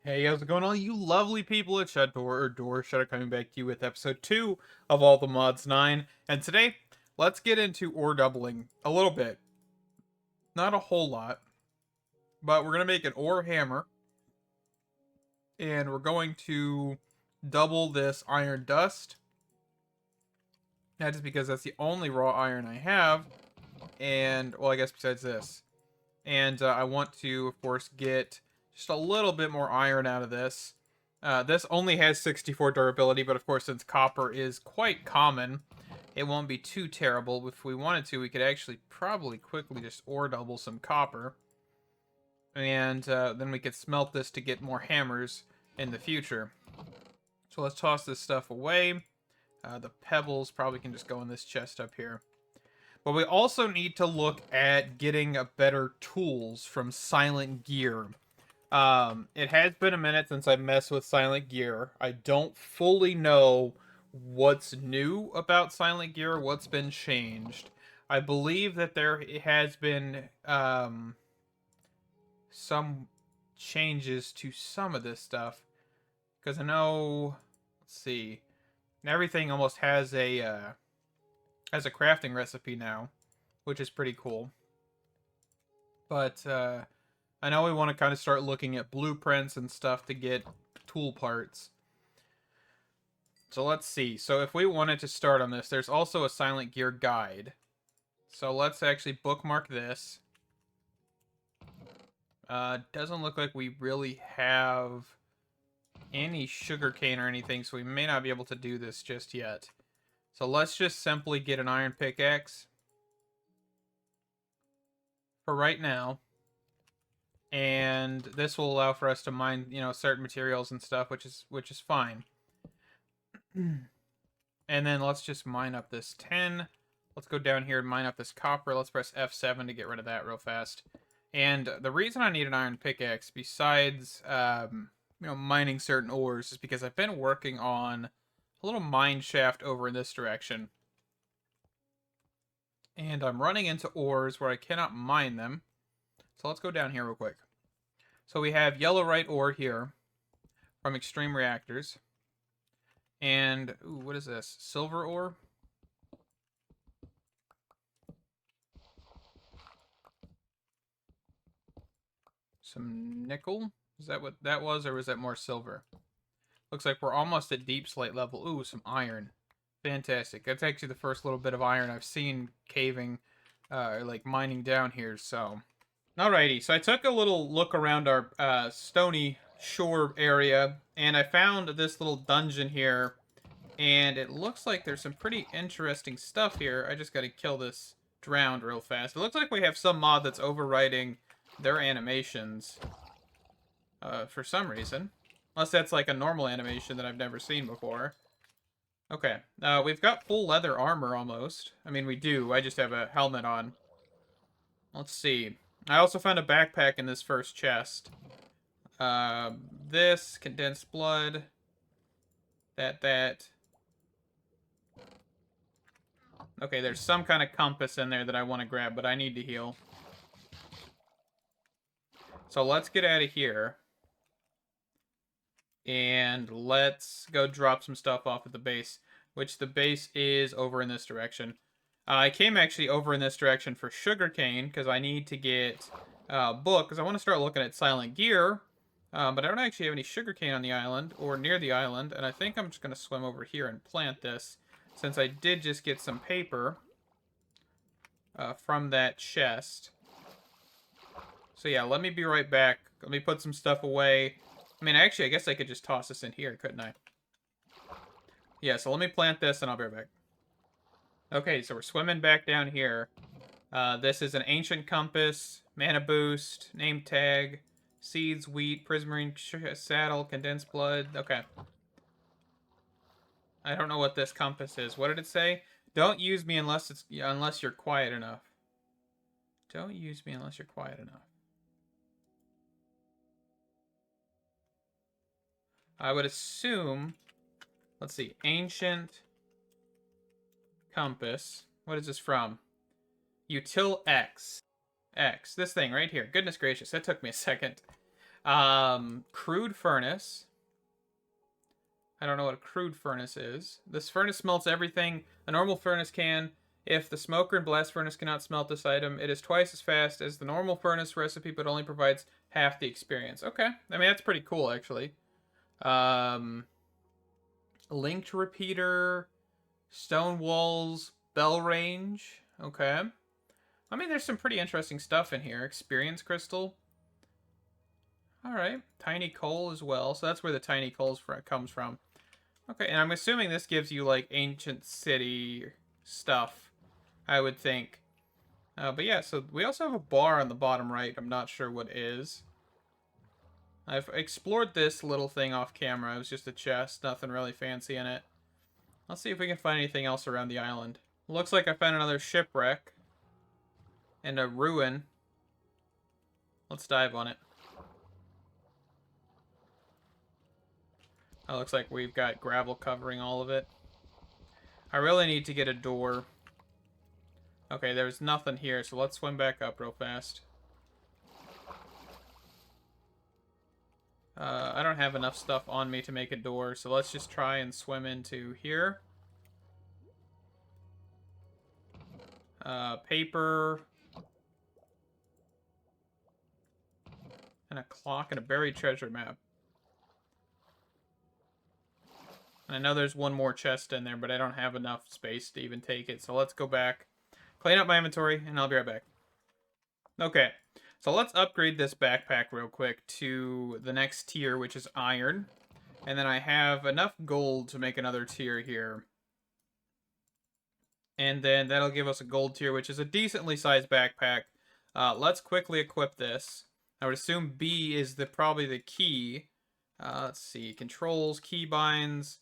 Hey, how's it going on, you lovely people at Door Shutter, coming back to you with episode 2 of All the Mods 9. And today, let's get into ore doubling a little bit. Not a whole lot, but we're going to make an ore hammer. And we're going to double this iron dust. That is because that's the only raw iron I have. And, well, I guess besides this. And I want to, of course, get just a little bit more iron out of this. This only has 64 durability, but of course, since copper is quite common, it won't be too terrible. If we wanted to, we could actually probably quickly just ore double some copper. And then we could smelt this to get more hammers in the future. So let's toss this stuff away. The pebbles probably can just go in this chest up here. But we also need to look at getting a better tools from Silent Gear. It has been a minute since I messed with Silent Gear. I don't fully know what's new about Silent Gear, what's been changed. I believe that there has been some changes to some of this stuff. Because I know, let's see, everything almost has a crafting recipe now, which is pretty cool. But I know we want to kind of start looking at blueprints and stuff to get tool parts. So let's see. So if we wanted to start on this, there's also a Silent Gear guide. So let's actually bookmark this. Doesn't look like we really have any sugarcane or anything, so we may not be able to do this just yet. So let's just simply get an iron pickaxe for right now. And this will allow for us to mine, certain materials and stuff, which is fine. And then let's just mine up this 10. Let's go down here and mine up this copper. Let's press F7 to get rid of that real fast. And the reason I need an iron pickaxe, besides mining certain ores, is because I've been working on a little mine shaft over in this direction. And I'm running into ores where I cannot mine them. So let's go down here real quick. So we have yellowite ore here from extreme reactors. And, ooh, what is this? Silver ore? Some nickel? Is that what that was, or was that more silver? Looks like we're almost at deep slate level. Ooh, some iron. Fantastic. That's actually the first little bit of iron I've seen caving, or like mining down here, so. Alrighty, so I took a little look around our stony shore area, and I found this little dungeon here, and it looks like there's some pretty interesting stuff here. I just gotta kill this drowned real fast. It looks like we have some mod that's overwriting their animations for some reason. Unless that's like a normal animation that I've never seen before. Okay, we've got full leather armor almost. I mean, we do. I just have a helmet on. Let's see. I also found a backpack in this first chest. This, condensed blood. That. Okay, there's some kind of compass in there that I want to grab, but I need to heal. So let's get out of here. And let's go drop some stuff off at the base, which the base is over in this direction. I came actually over in this direction for sugarcane, because I need to get a book, because I want to start looking at Silent Gear, but I don't actually have any sugarcane on the island, or near the island, and I think I'm just going to swim over here and plant this, since I did just get some paper from that chest. So yeah, let me be right back. Let me put some stuff away. I mean, actually, I guess I could just toss this in here, couldn't I? Yeah, so let me plant this, and I'll be right back. Okay, so we're swimming back down here. This is an ancient compass, mana boost, name tag, seeds, wheat, prismarine saddle, condensed blood. Okay. I don't know what this compass is. What did it say? Don't use me unless you're quiet enough. Don't use me unless you're quiet enough. I would assume, let's see, ancient compass. What is this from? Util X. X. This thing right here. Goodness gracious, that took me a second. Crude furnace. I don't know what a crude furnace is. This furnace smelts everything a normal furnace can. If the smoker and blast furnace cannot smelt this item, it is twice as fast as the normal furnace recipe, but only provides half the experience. Okay. I mean, that's pretty cool, actually. Linked repeater, stone walls, bell range. Okay. I mean, there's some pretty interesting stuff in here. Experience crystal. All right. Tiny coal as well. So that's where the tiny coal comes from. Okay, and I'm assuming this gives you, like, ancient city stuff, I would think. But yeah, so we also have a bar on the bottom right. I'm not sure what it is. I've explored this little thing off camera. It was just a chest, nothing really fancy in it. Let's see if we can find anything else around the island. Looks like I found another shipwreck. And a ruin. Let's dive on it. Oh, looks like we've got gravel covering all of it. I really need to get a door. Okay, there's nothing here, so let's swim back up real fast. I don't have enough stuff on me to make a door, so let's just try and swim into here. Paper. And a clock and a buried treasure map. And I know there's one more chest in there, but I don't have enough space to even take it. So let's go back, clean up my inventory, and I'll be right back. Okay, so let's upgrade this backpack real quick to the next tier, which is iron. And then I have enough gold to make another tier here. And then that'll give us a gold tier, which is a decently sized backpack. Let's quickly equip this. I would assume B is probably the key. Let's see, controls, keybinds.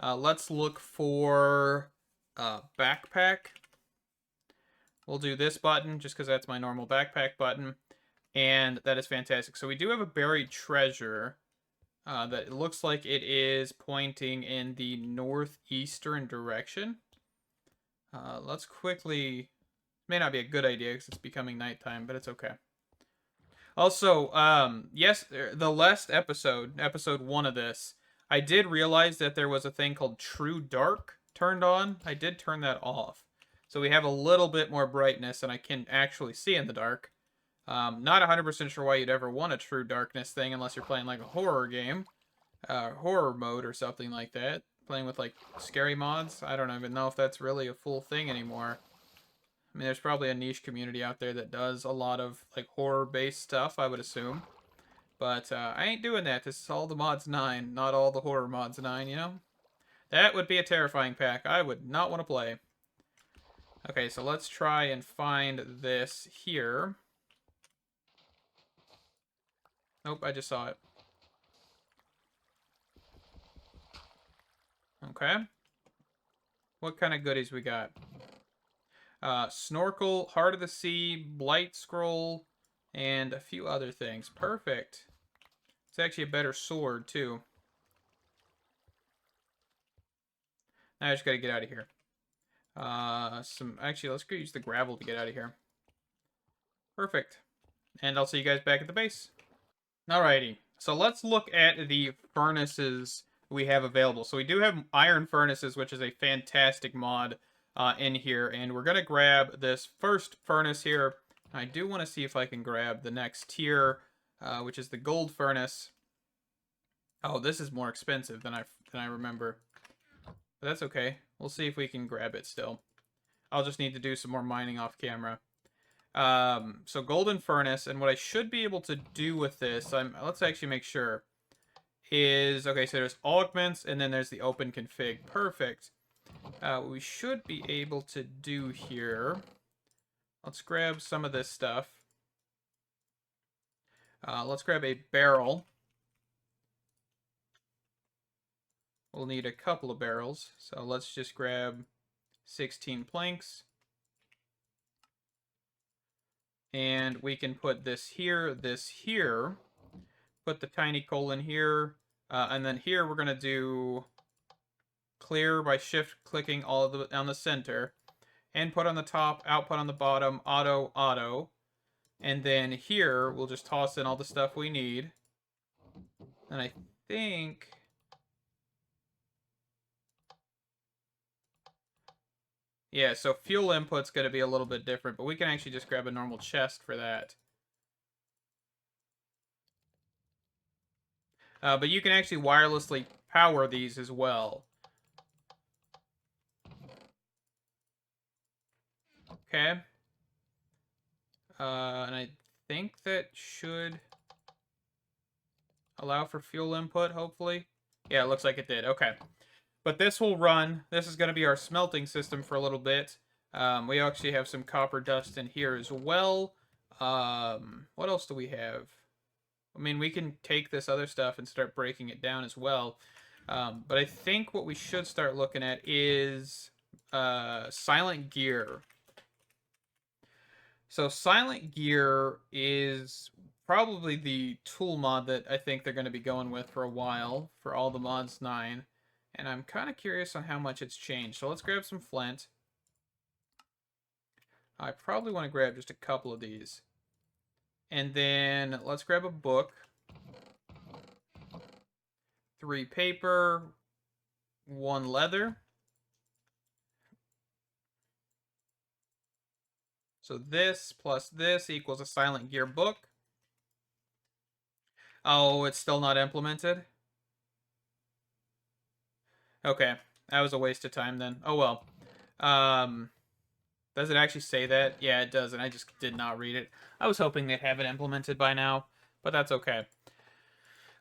Let's look for backpack. We'll do this button just because that's my normal backpack button. And that is fantastic. So we do have a buried treasure that it looks like it is pointing in the northeastern direction. Let's quickly... May not be a good idea because it's becoming nighttime, but it's okay. Also, yes, the last episode 1 of this, I did realize that there was a thing called True Dark turned on. I did turn that off. So we have a little bit more brightness and I can actually see in the dark. Not 100% sure why you'd ever want a True Darkness thing unless you're playing like a horror game. Horror mode or something like that. Playing with like scary mods. I don't even know if that's really a full thing anymore. I mean, there's probably a niche community out there that does a lot of like horror-based stuff, I would assume. But I ain't doing that. This is all the mods 9, not all the horror mods 9, you know? That would be a terrifying pack. I would not want to play. Okay, so let's try and find this here. Nope, I just saw it. Okay. What kind of goodies we got? Snorkel, Heart of the Sea, Blight Scroll, and a few other things. Perfect. It's actually a better sword, too. Now I just gotta get out of here. Actually, let's go use the gravel to get out of here. Perfect. And I'll see you guys back at the base. Alrighty. So let's look at the furnaces we have available. So we do have iron furnaces, which is a fantastic mod in here. And we're going to grab this first furnace here. I do want to see if I can grab the next tier, which is the gold furnace. Oh, this is more expensive than I remember. But that's okay. We'll see if we can grab it still. I'll just need to do some more mining off camera. So golden furnace, and what I should be able to do with this, let's actually make sure, is, okay, so there's augments, and then there's the open config. Perfect. What we should be able to do here, let's grab some of this stuff. Let's grab a barrel. We'll need a couple of barrels, so let's just grab 16 planks. And we can put this here, put the tiny coal in here, and then here we're going to do clear by shift clicking all of on the center, input on the top, output on the bottom, auto, and then here we'll just toss in all the stuff we need. And I think... Yeah, so fuel input's going to be a little bit different, but we can actually just grab a normal chest for that. But you can actually wirelessly power these as well. Okay. And I think that should allow for fuel input, hopefully. Yeah, it looks like it did. Okay. But this will run. This is going to be our smelting system for a little bit. We actually have some copper dust in here as well. What else do we have? I mean, we can take this other stuff and start breaking it down as well. But I think what we should start looking at is silent gear. So silent gear is probably the tool mod that I think they're going to be going with for a while for all the mods 9. And I'm kind of curious on how much it's changed. So let's grab some flint. I probably want to grab just a couple of these. And then let's grab a book. 3 paper. 1 leather. So this plus this equals a silent gear book. Oh, it's still not implemented? Okay, that was a waste of time then. Oh well. Does it actually say that? Yeah, it does, and I just did not read it. I was hoping they'd have it implemented by now, but that's okay.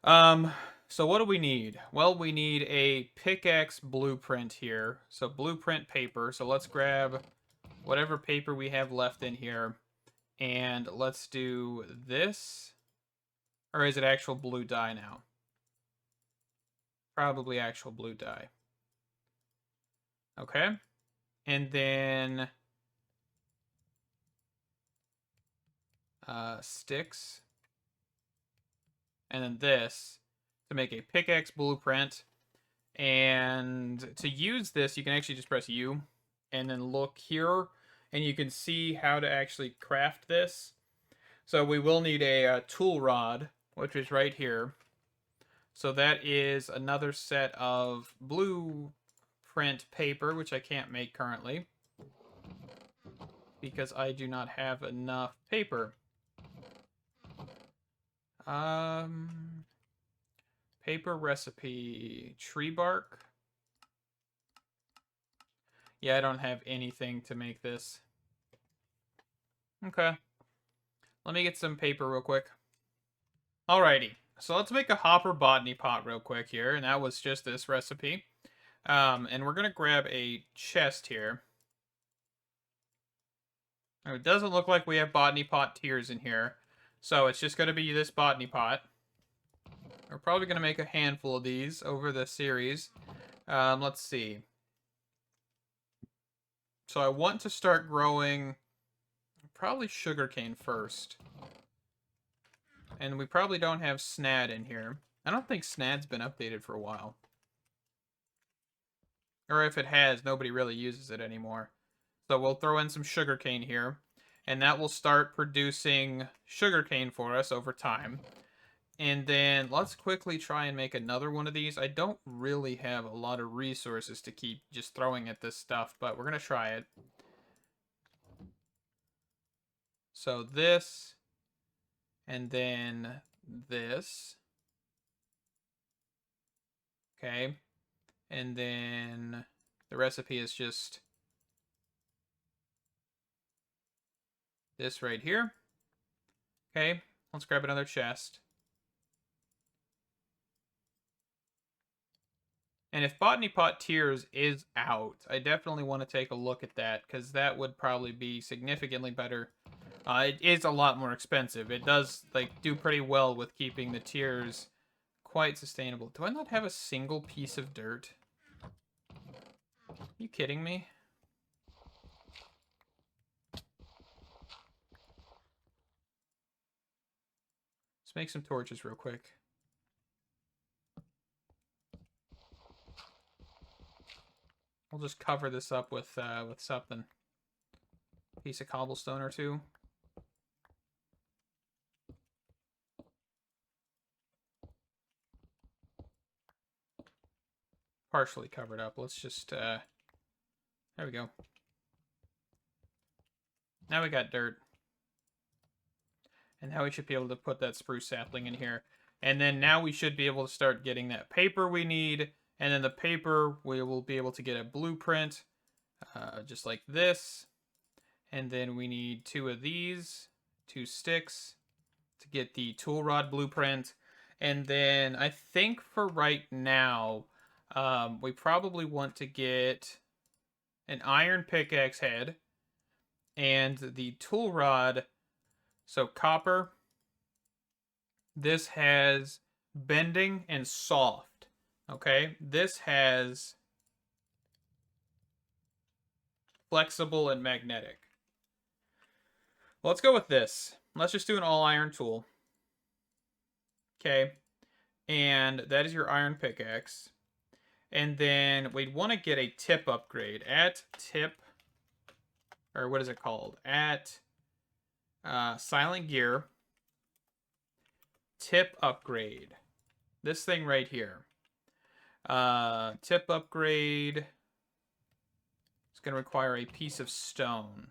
So what do we need? Well, we need a pickaxe blueprint here. So blueprint paper. So let's grab whatever paper we have left in here, and let's do this. Or is it actual blue dye now? Probably actual blue dye. Okay. And then sticks. And then this to make a pickaxe blueprint. And to use this, you can actually just press U and then look here, and you can see how to actually craft this. So we will need a tool rod, which is right here. So that is another set of blueprint paper, which I can't make currently because I do not have enough paper. Paper recipe, tree bark. Yeah, I don't have anything to make this. Okay. Let me get some paper real quick. Alrighty. So let's make a hopper botany pot real quick here, and that was just this recipe. And we're gonna grab a chest here. Now, it doesn't look like we have botany pot tiers in here, so it's just gonna be this botany pot. We're probably gonna make a handful of these over the series. Let's see. So I want to start growing probably sugarcane first. And we probably don't have snad in here. I don't think snad's been updated for a while. Or if it has, nobody really uses it anymore. So we'll throw in some sugarcane here. And that will start producing sugarcane for us over time. And then let's quickly try and make another one of these. I don't really have a lot of resources to keep just throwing at this stuff, but we're going to try it. So this, and then this. Okay. And then the recipe is just this right here. Okay, let's grab another chest. And if Botany Pot Tiers is out, I definitely want to take a look at that, because that would probably be significantly better. It is a lot more expensive. It does like do pretty well with keeping the tiers quite sustainable. Do I not have a single piece of dirt? Are you kidding me? Let's make some torches real quick. We'll just cover this up with something. Piece of cobblestone or two. partially covered up. Let's just, there we go. Now we got dirt. And now we should be able to put that spruce sapling in here. And then now we should be able to start getting that paper we need. And then the paper, we will be able to get a blueprint, just like this. And then we need 2 of these, 2 sticks to get the tool rod blueprint. And then I think for right now, we probably want to get an iron pickaxe head and the tool rod. So copper, this has bending and soft, okay? This has flexible and magnetic. Well, let's go with this. Let's just do an all iron tool. Okay, and that is your iron pickaxe. And then we'd want to get a tip upgrade at tip, or what is it called? At silent gear, tip upgrade. This thing right here. Tip upgrade. It's going to require a piece of stone.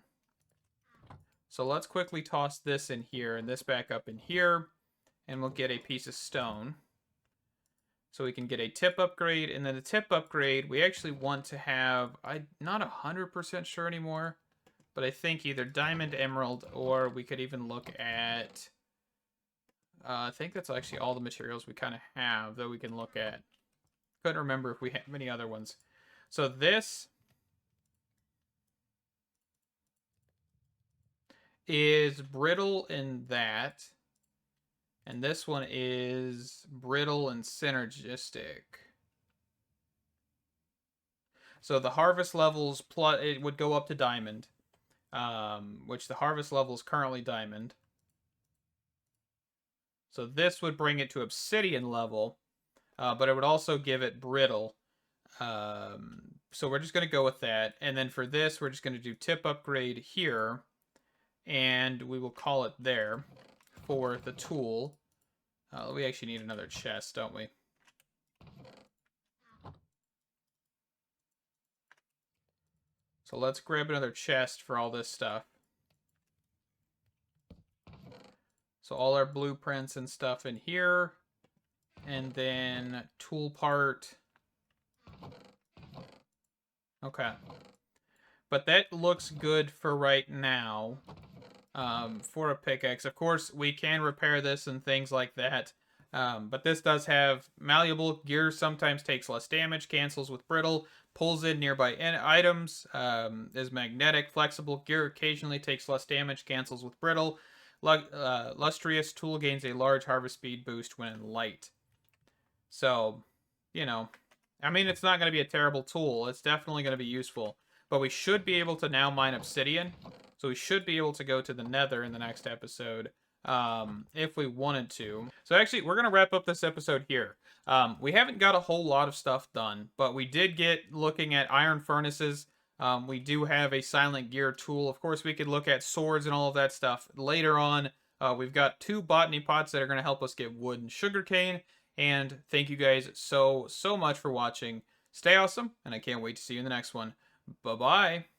So let's quickly toss this in here and this back up in here. And we'll get a piece of stone. So we can get a tip upgrade. And then the tip upgrade, we actually want to have, I'm not 100% sure anymore, but I think either diamond, emerald, or we could even look at, I think that's actually all the materials we kind of have that we can look at. Couldn't remember if we have any other ones. So this is brittle in that. And this one is brittle and synergistic. So the harvest levels, plus it would go up to diamond. Which the harvest level is currently diamond. So this would bring it to obsidian level. But it would also give it brittle. So we're just going to go with that. And then for this, we're just going to do tip upgrade here. And we will call it there for the tool. We actually need another chest, don't we? So let's grab another chest for all this stuff. So all our blueprints and stuff in here. And then tool part. Okay. But that looks good for right now. For a pickaxe. Of course, we can repair this and things like that. But this does have malleable. Gear sometimes takes less damage, cancels with brittle, pulls in nearby items, is magnetic, flexible. Gear occasionally takes less damage, cancels with brittle. Lustrous tool gains a large harvest speed boost when in light. So, you know, I mean, it's not going to be a terrible tool. It's definitely going to be useful. But we should be able to now mine obsidian. So we should be able to go to the nether in the next episode if we wanted to. So actually, we're going to wrap up this episode here. We haven't got a whole lot of stuff done, but we did get looking at iron furnaces. We do have a silent gear tool. Of course, we could look at swords and all of that stuff later on. We've got 2 botany pots that are going to help us get wood and sugarcane. And thank you guys so much for watching. Stay awesome, and I can't wait to see you in the next one. Bye-bye.